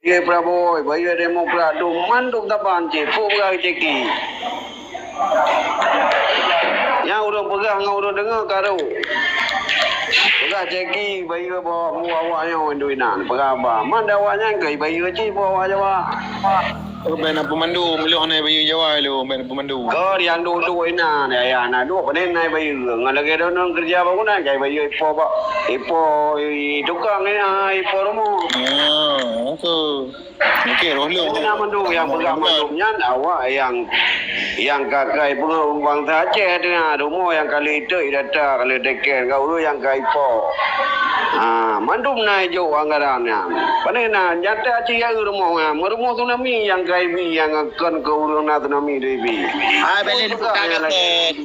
Ye Prabowo, bayu Demokrat, tu mandum tapan je, pegang ceki. Yang orang pegang, orang dengar karo. Pegang ceki, bayu bawa awak yang duinan, pegang apa? Mana awaknya ke bayu je bawa Jawa. Ben pemandu, meluk naik bayu Jawa lu, ben pemandu. Kau yang dua ina, ya na dua panen naik bayu. Ngalagi dah nang kerja bangunan, kayak bayu ipo tukang ni, ipo rumah. Okey, roh lu. Nama mandu yang pegang mandumnya awak yang kakai penguang Aceh dengan rumah yang kali itu data kali deken kau yang kai po. Mandum naik jo anggarannya. Panena nyata Aceh ya rumah tu nami yang kai bi yang akan kau na tu nami debi. Beli ni putar kaset.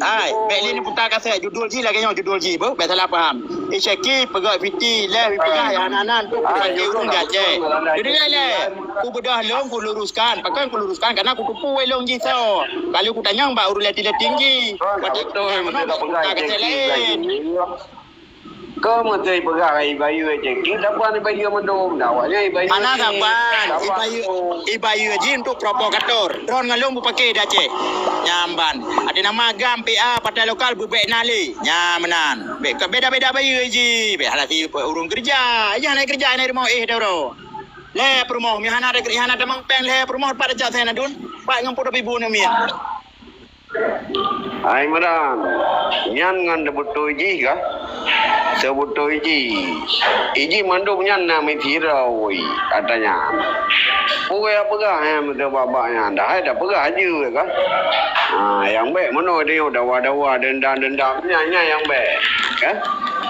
Beli ni putar kaset judul ji lagi yang judul ji bu, salah faham. Isyaki pegang piti le pegang yang anak tu pegang urung Aceh. Jadi le, ku bedah long ku luruskan, pakai ku luruskan karena ku tupu long ji so. Kalau ku tanya mbak urut letih tinggi. Betul, betul pegang lain. Kau mesti pegang bayu je. Kita pun bayu mandum dah. Awaknya bayu. Mana kapan? Bayu je untuk provokator. Drone ngalung bu pakai dah cek. Nyamban. Ada nama agam PA partai lokal bebek nali. Nyamanan. Beda-beda bayu je. Halasi urung kerja. Yang naik kerja naik rumah dah. Le perumah mihana ada kerjaan ada mangpeng le perumah pada jatuh sana dun. Pak ngam podo ibu nami. Ai maran. Nyan ngan debuto ji ka? Sebuto ji. Iji mandum nyan nami tirau katanya. Pukul apa gah mesti babaknya. Dah pegah aja kan. Yang baik mana dia dawa-dawa dendam-dendamnya yang baik. Kan?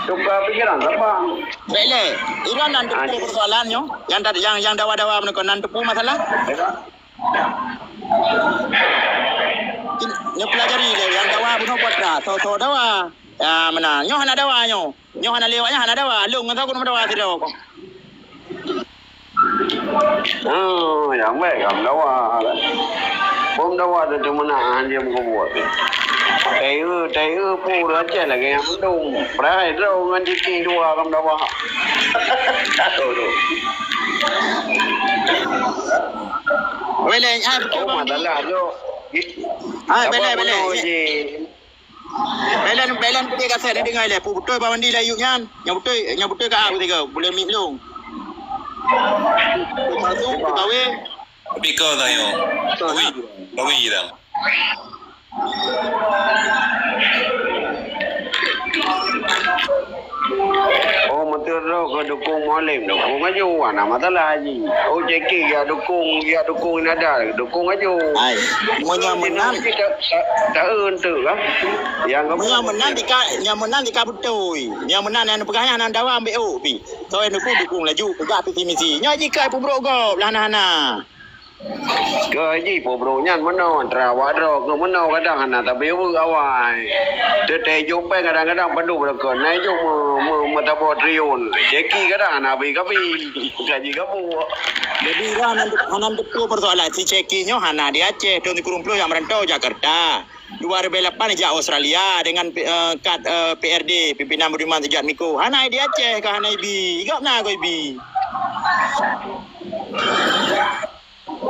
Tukar pikiran apa? Baiklah, itu nanti persoalannya. Yang dawa-dawa menekan nanti masalah. Ni pelajari le yang dawa bunuh patra, so dawa. Mana? Nyoh nak dawa nyoh. Nyoh nak lewatnya nak dawa. Lu ngau aku nak dawa tidak. Yang baik kam dawa. Bom dawa tu mana dia bukan buat. Tayu pun aja lagi yang mendung. Perai tu ngan dikit dua kam dawa. Tahu tu. Boleh, betul bang. Masalah tu. Belan putih kasar dia dengar le. Betul bang mandi lah yuknya. Yang betul ke aku tiga. Boleh mik long. Masuk kawe. Tapi kau dah yo. Bawi dah. Oh betul ke dukung Mualim, dukung aja mana masalah haji. Oh ceki ya dukung ada, dukung aja. Ai, monya menang tak tu kan. Yang yang menang di betul. Yang menang yang pegahnya nan dawa ambil pi. So yang dukung laju pegah pi misi. Nya jika pun brogol lana-hana. Ke haji pobronya mana terawat ke mana kadang anak tapi awal. Teteh jumpa kadang-kadang penuh berkon. Naik jom metapo triun. Jeki kadang anak bi kapi. Gaji kapu. Jadi hanan betul persoalan si cekinya hana di Aceh tahun 20 yang merantau Jakarta. 2008 sejak Australia dengan kad PRD pimpinan Budiman Sejak Miko. Hana di Aceh ke hana ibi. Igap na ko ibi.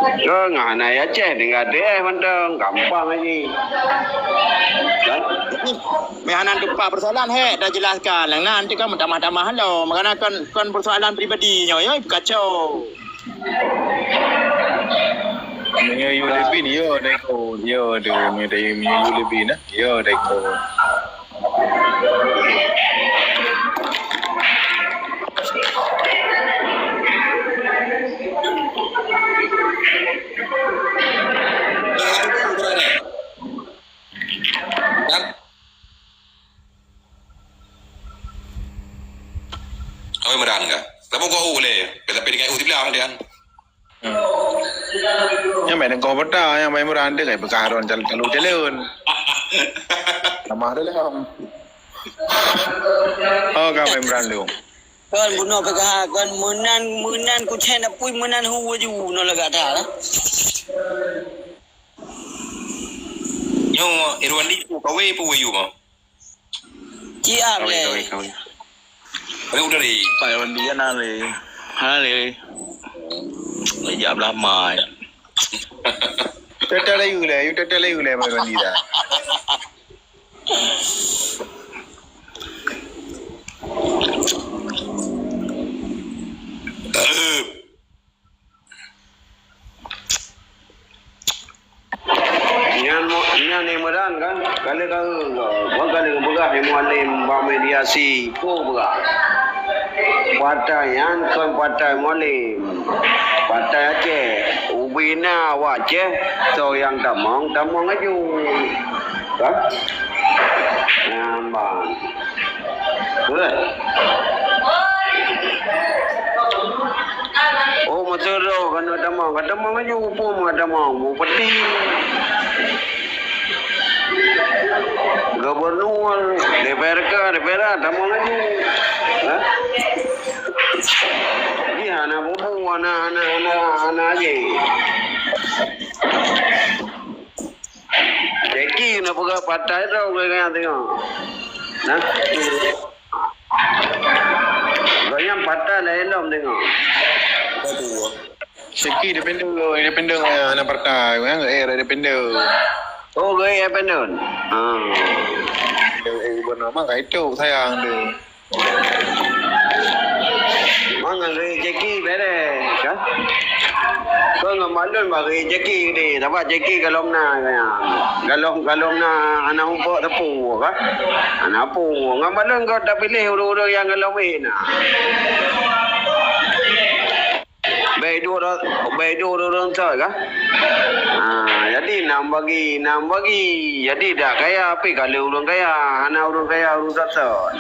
So ngana ya Aceh dengan dia mandang gampang aja. Mehanan depan persoalan dah jelaskan. Lang nanti kan tamah-tamah lo. Makana kan persoalan pribadinya yo kacau. Mengenai ULB ni yo deko yo de mengenai ULB na yo deko. Kau meran ke? Kenapa kau boleh? Kita pergi dengan di belakang dia. Yang main kau benda yang main murah anda kayak berkaron jalan. Nama ada lah. Oh kau main murah lu. Kan bunuh pegah kan menan ku chen apui menan hu ju no laga dah. Yo, Irwan ni kau wei pu wei mo. Chia le. Kau udah di. Pai Irwan dia nale. Hale. Ngejap lama. Tetel layu le, you tetel layu le mai mandi dah. Nyan ni medan kan. Kali begah mualim ba mediasi po begah. Patai yan kon patai mualim. Patai Aceh. Ubina wa Aceh. So yang tamong aju. Kan? Nampak. Betul. Oh matero kan tamong aju po tamong peti. Gubernur, DPR, tamong aju. Ha? Ni anak bubu, anak aje. Jeki nak pergi patai tau kaya tengok. Nah. Gaya patai lah elok tengok. Seki dependent anak partai, kan? Dependent. Oh, gaya dependent. Gubernur mah itu sayang dia. Mang gaya Jeki bere, kan? Kau ngamalun bagi Jeki ni, dapat Jeki galom na kaya. Galom na anak umpuk tepu, kan? Anak pu, ngamalun kau tak pilih uru-uru yang galom ni na. Bedo orang tu kan? Jadi nam bagi. Jadi dah kaya apa kalau orang kaya, anak orang kaya orang satu.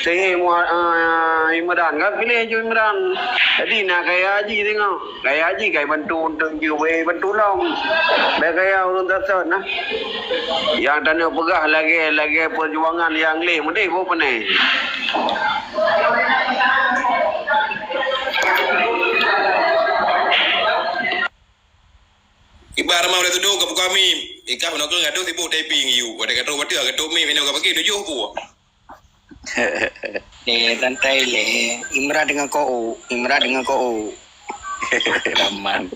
Saya Imran kan pilih je Imran. Jadi nak kaya haji tengok. Kaya haji kaya bantu bantu long. Dah kaya orang satu nah. Yang tanya pegah lagi perjuangan yang leh mesti pun pening. Ibarat mau tu dulu kami. Ikan nak kena tu tipu typing you. Ada kata betul kata mi minum kau pakai tujuh pu. Rantai le. Imran dengan kau. Raman.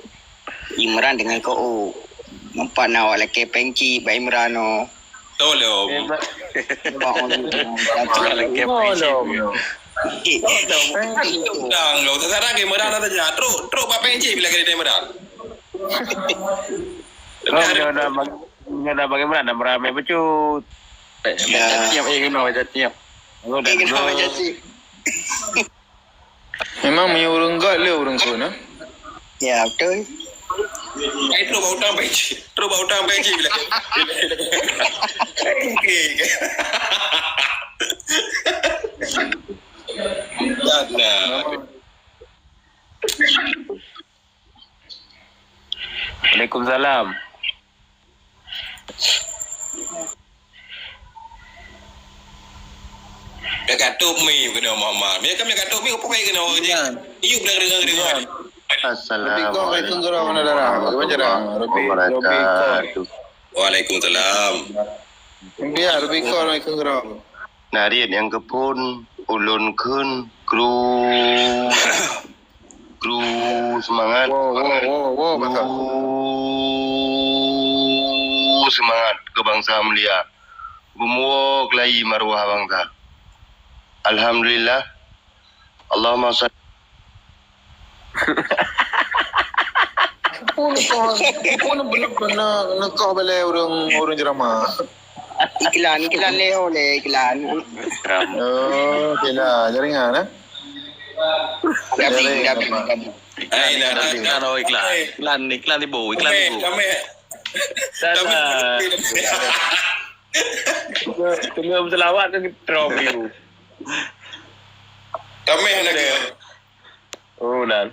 Imran dengan kau. Nampak nak awak lelaki pengki Pak Imran no. Tolong. Lelaki pengki. Dang lo sekarang ke medan ada je. Teruk apa pengki bila kita medan. Dah bagaimana beramai becut. Tiap tiap. Memang menyuruh enggak le orang sana. Ya betul. Terus bau tang pengki bila. Okey. Waalaikumsalam. Dia kata mi kena mama. Dia kan kata mi apa baik kena je. You dengar. Assalamualaikum warahmatullahi wabarakatuh. Waalaikumsalam. Dia Waalaikumsalam. Narian yang kepun ulun kun kru semangat. Wow, betul. Semangat ke bangsa mulia. Bumuok lai marwah bangsa. Alhamdulillah. Allahumma salli. Pun belum pernah nakah balik orang jerama. Iklan Leo le iklan. Oh, okeylah, jaringan eh. Dapat. Iklan ibu. Tunggu selawat tu drop you. Kami nak ke? Oh dan.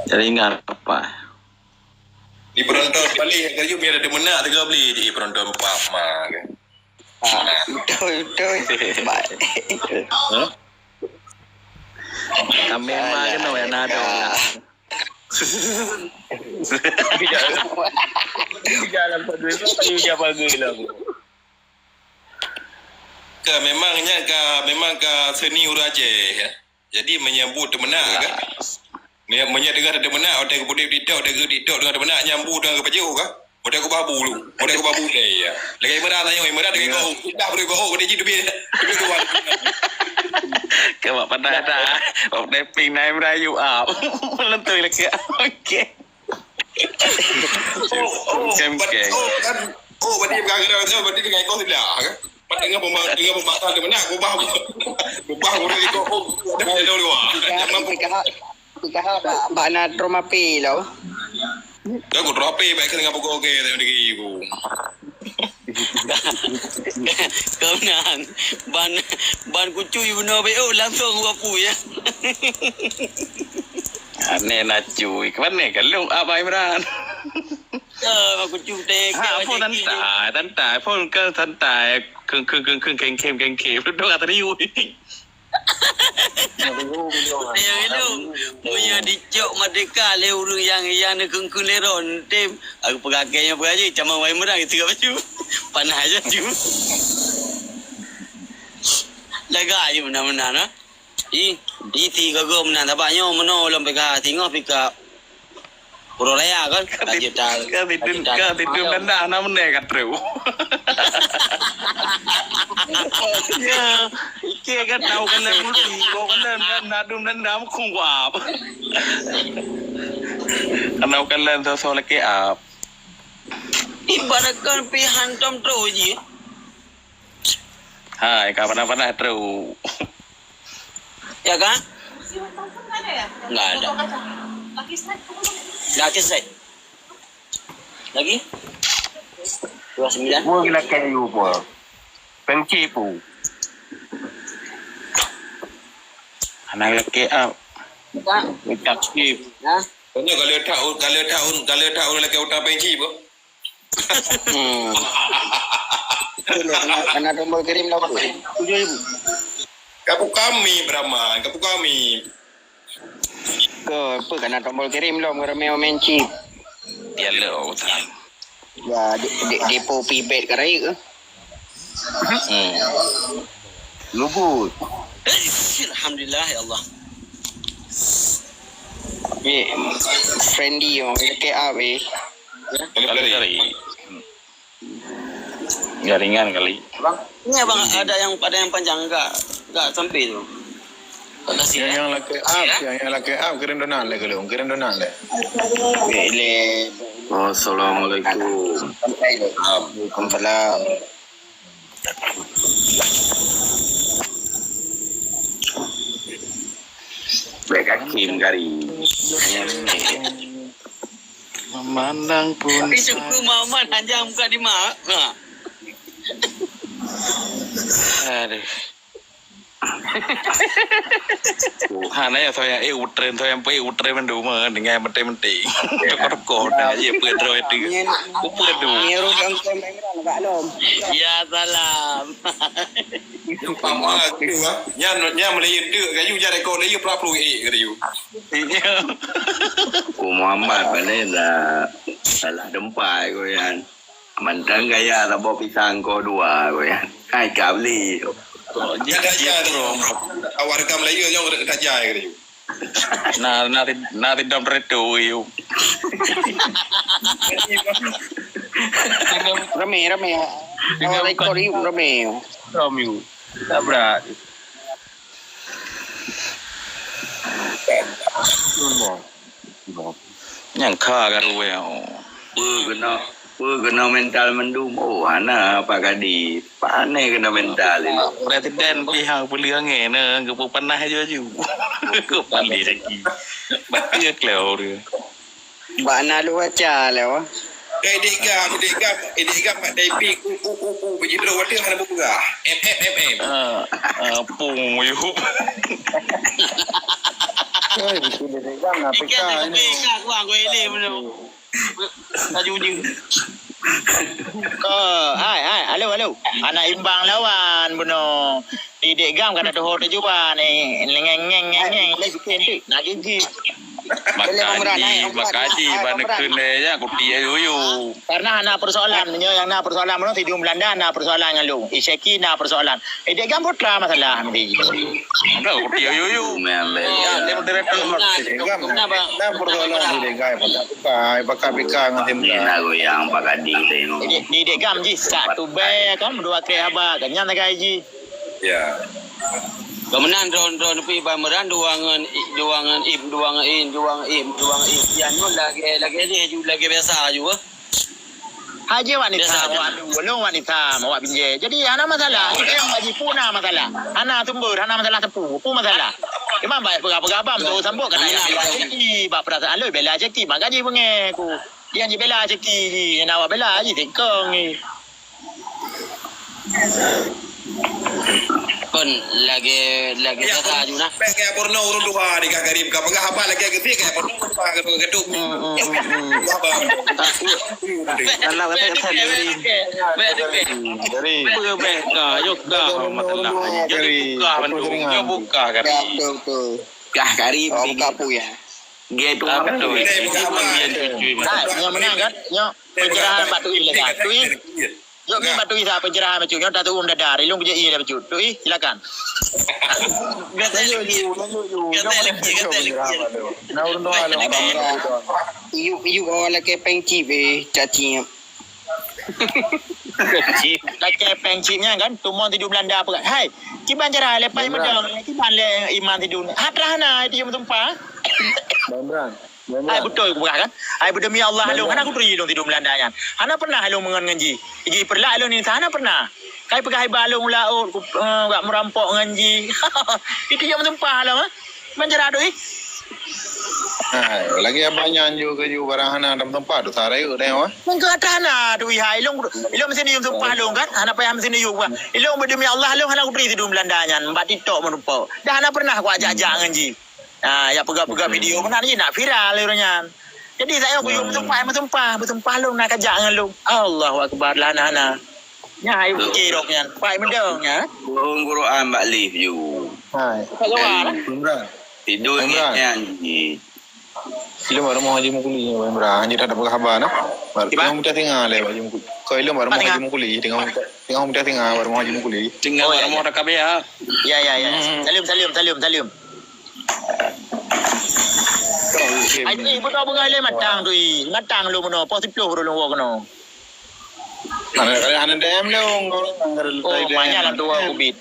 Jaringan apa? Di penonton balik kerja biar ada menak tu kau beli di penonton pama ke. Betul. Baik. Kami memang kena yang ada. Jalan pada itu dia bagi lah. Memang ke seni ura Aceh ya. Jadi menyambut temenak kan? Mendengar temenak, hotel ke putih tidak dengan temenak nyambut dengan kepaju kan? Hotel ke babu lu, hotel ke babu ni ya. Lagi merah tanya, merah dengan kau, dah boleh kau, dia jadi lebih kuat. Kau pandai dah. Hotel ping naik merayu up. Melentui lagi. Okey. Kem-kem. Oh, berarti berkata dengan kau tidak kan? Dengan pembatasan temenak, kau bahu. Kau bahu ni kau, dah dulu ah. Bana trauma pi lo. Aku drop baik dengan pokok okey tengok diri ibu. Kau nan ban kucu ibu no be langsung wapu ya. Aneh nak cuy. Kemana kalau Abang Imran? Aku cuci teh. Phone tantai. Phone ke tantai. Keng Duduk atas riu. Yang itu punya dicok merdeka le urang yang keng leron tim. Aku pegakainya pegaji cuma wai merang itu ke baju. Panas aja tu. Lega aja mana-mana nah. Iti kagum nan tabanya meno lam peka tengok peka Purolaya kan Tidur nanda nama ni kat teru. Ya, iki kan tahu kan mesti kau kan nadum nanda mukung guap. Kenau kan lan soal ke up. Ibaratkan pi hantam troji. Hai, kapan-kapan teru. Ya kan? Enggak ada. Laki set. Lagi? 29. Gua gila kayu pun. Pengcipu. Anak lelaki up. Tak. Skip. Nah. Tanya kalau tahun lagi utang penci pun. Kena tombol kirim lah. 7,000. Kapu kami Brahman, kapu kami. Ke apa kena tombol kirim lah ngeremeo menci. Dia lo tak. Ya depo pibet karai ke? Lubut. Alhamdulillah ya Allah. Friendly yang ke up Kali. Jaringan kali. Bang, ini abang ada yang panjang enggak sampai tu. Yang laki up kirim donal le kalau kirim donal le. Bele. Assalamualaikum. Waalaikumsalam. Baik hakim gari. Memandang pun. Itu ku maman anjang buka di mak. Aduh. Hana ya saya utren saya sampai utren mendu dengan menti. Kok aja pedro itu. Pedro. Ngeru yang kamera enggak lom. Ya salam. Pama nya melayu tu kayu jadi kau layu pelaplu kata you. Ku Muhammad mana salah dempai kau yan. Mantang gaya tak bawa pisang kau dua kau yan. Hai kabli. Ya awak rekam Melayu yang tak jaya kata you. Nari dom retu you. Rame. Awak ikut rame. Romiu. Tak berat. Yang kah garu yang. Kena mental mendum. Oh, ana apa kadi? Pane kena mental ini. Presiden pihak pilihan ni, kepu panah je. Kepali lagi. Baik lah dia. Bana lu aja lah. Edegam mak daipi bagi bro water ada buka. Pung you. Eh, itu dia kan APK ini. Aku ini benar. Tajujing. Halo. Anak imbang lawan buno. Di degam kan ada hotel juga ni. Ngeng lagi nak gigi. Makaji mana kena ya kuti ayu. Karena ana persoalan yang na persoalan mana tidur Belanda na persoalan dengan lu. Isyaki na persoalan. Dia kan putra masalah ni. Ada kuti ayu. Ya, dia moderator. Nah persoalan di degai pakai bika ngatim Ina goyang pakadi teno. Di gam ji satu be kan dua ke haba ganyan na gaji. Ya. Kemenan ron pi pameran duangan im. Yang nu lagi biasa juga. Haji wanita, belum wanita, awak pinjai. Jadi ana masalah, kita yang haji puna masalah. Ana tumbur, ana masalah tepu masalah. Imam baik pegap-pegapam tu sambut kena ya. Ceki, bab perasaan lu bela ceki, mak gaji pengeh ku. Dia ni bela ceki ni, nak awak bela haji tekong ni. Kon lagi biasa juga. Kayak porno urun dua di kagarib ka pagah haba lagi ke kayak porno pa ka geduk. Alah kata sendiri. Dari yoga masalah. Jadi buka bandung, yo buka kari. Kah karib kapu ya. Gitu Betul. Yang menang kan? Yo penjarahan batu ile kan. Yo ni batu isa penjarahan batu. Yo datu dadar, ilung je ile batu. Tu silakan. You all like a penci be cacing. Laki pengcipnya kan tumon tidur Belanda apa kan. Hai, kiban cara lepas medang, kiban le iman tidur. Hatrana dia tumpah. Ai betul bukan kan? Ai demi Allah halung hana aku beri long tidur Belanda nya. Hana pernah halung mengan ngaji. Iji perla halung ni hana pernah. Kai pegai balung laut gak merampok ngaji. Itu yang tumpah halung ah. Menjara doi. Lagi abangnya anju ke ju barang hana dalam tempat tu sarai ke dah. Mengko atana doi hai long mesti ni tumpah halung kan. Hana payah mesti ni juga. Ilung demi Allah halung hana aku beri tidur Belanda nya. Mbak titok merupa. Dah hana pernah aku ajak-ajak ngaji. Ya pegak-pegak video mana ni nak viral orangnya. Jadi saya aku bertumpah lu nak ajak dengan lu. Allahu akbar lana. Ya ayo kiroknya. Pai mendong ya. Guru ambak live you. Hai. Keluar. Tidur ni anji. Ilmu baru mau haji mukuli ni, Bang. Haji tak ada khabar nah. Baru kita tinggal le haji mukuli. Kau ilmu baru mau haji mukuli, tengok kita tinggal baru mau haji mukuli. Tinggal baru mau dah kabeh ah. Ya. Salim. Ai ni betul bunga le matang tu i. Matang lu mono, positif lu lu kono. Ana dem le Oh, banyak lah tu aku bit.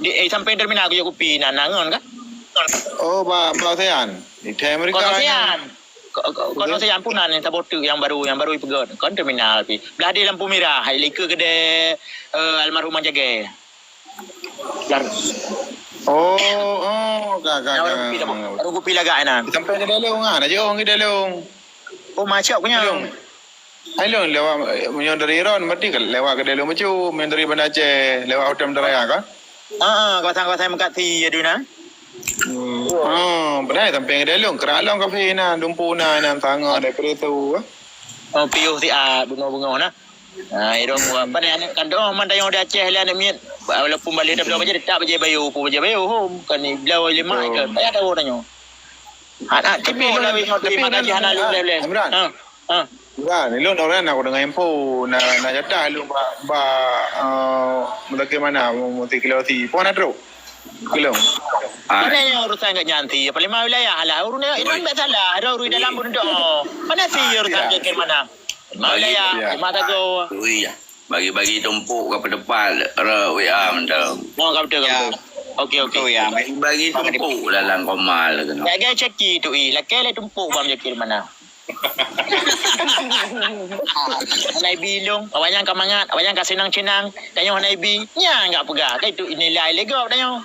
Di sampai terminal aku kopi nanangon kan? Oh, Basean. Di Amerika. Kono Sean punan yang tabotu yang baru ipegot. Kon terminal pi. Belah di lampu merah, hai lika gede almarhum Jage. Baru kopi lagak ana. Sampai ke dalam ngah aja orang ke dalam. Oh, macam punya. Hai long lewat menyon dari Iran mesti ke lewat ke dalam macam menyon dari Bandar Aceh lewat Hotel Daraya kan? Kawasan Mekati aduna. Benar sampai ke dalam keralong kafe na dumpu na tangga daripada tu. Piuh ti bunga-bunga na. Irong pada kan doh man tayong dah Aceh lah ni. Walaupun balik dah belum tak baje bayu kan ni belau lima ke. Payah tahu tanya. Tapi mana jana lu boleh. Bukan, lu orang nak dengan info na jatah lu mula ke mana mau kilo ti. Pon ada tu. Kilo. Mana yang urusan kat nyanti? Paling mana wilayah lah. Urusnya itu tak salah. Ada urus dalam pun dah. Mana sih urusan ke mana? Wilayah, mata go. Iya. Bagi-bagi tumpuk ke depan. WA mendam. Mau kau betul. Okey. Ya, bagi tumpuk dalam komal kena. Lagi ceki tu i. Lagi le tumpuk bam jakir mana? Hanai bilung, awaknya kamangat, awaknya kasenang-cenang, danyo hanai bi. Nya enggak pegah. Kai tu nilai lego danyo.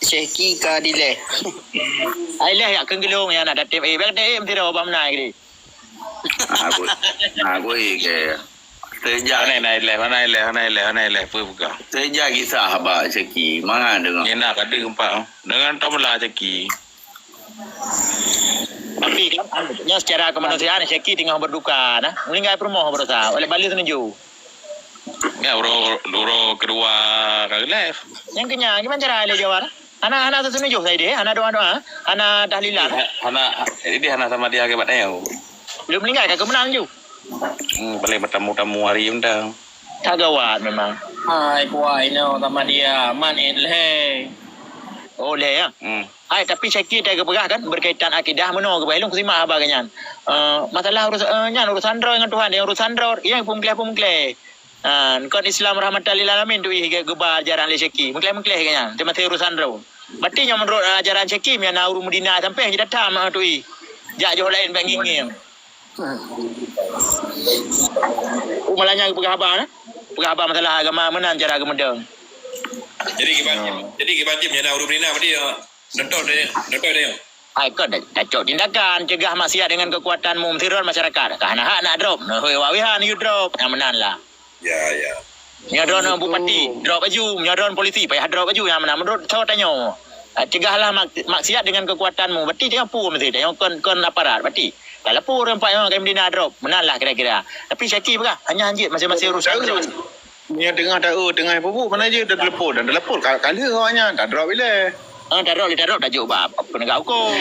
Ceki ka dile. Ai leh ya kenggelung ya nak datem bak datem mesti dah bam nai ke. Aku ke. Sejak Mana le buka. Sejak kisah abah ceki. Mana dengar? Ni nak ada gempa dengan tomla ceki. Tapi kan secara kemanusiaan Syeki tengah berduka nah. Meninggal permoh berdosa oleh balik menuju. Ya uro kedua kali live. Yang kenyang gimana cara le jawab? Anak sesunuh saya dia. Anak doa. Anak tahlilan. Hana sama dia ke bateo. Belum meninggal kagak menang ju. Boleh bertemu-temu hari undang. Kagawat memang. Hai kuai no sama dia. Man le. Oleh ya. Hai tapi Syakir dah bergerak kan berkaitan akidah meno ke bailung kusimak abangnya. Masalah urusan roh dengan Tuhan, yang urusan roh yang pemukle. Kon Islam rahmatan lil alamin tu hingga gebar ajaran le Syakir. Mukle kanya. Cuma urusan roh. Berarti yang menurut ajaran Syakir yang nauru Medina sampai je datang tu jak jo lain bang nging. Malahnya perkhabar perkhabar masalah agama menang cara agama deng. Jadi kita punya nauru Medina dia nonton dia. Ai kau dah cocok tindakan cegah maksiat dengan kekuatan mumtirun masyarakat. Kan hak nak drop. Hoi wawihan you drop. Yang menang lah. Ya. Nyadron bupati drop baju, nyadron polisi payah drop baju yang menang menurut saya tanya. Cegahlah maksiat dengan kekuatanmu. Berarti jangan pur mesti dah. Yang kon aparat berarti. Kalau pur empat yang akan Medina drop, menanglah kira-kira. Tapi Syakir berah hanya anjit masing-masing urusan. Ni tengah tengah apa mana je dah telepon kala awaknya dah drop bila. Dah drop dah jawab apa penegak hukum.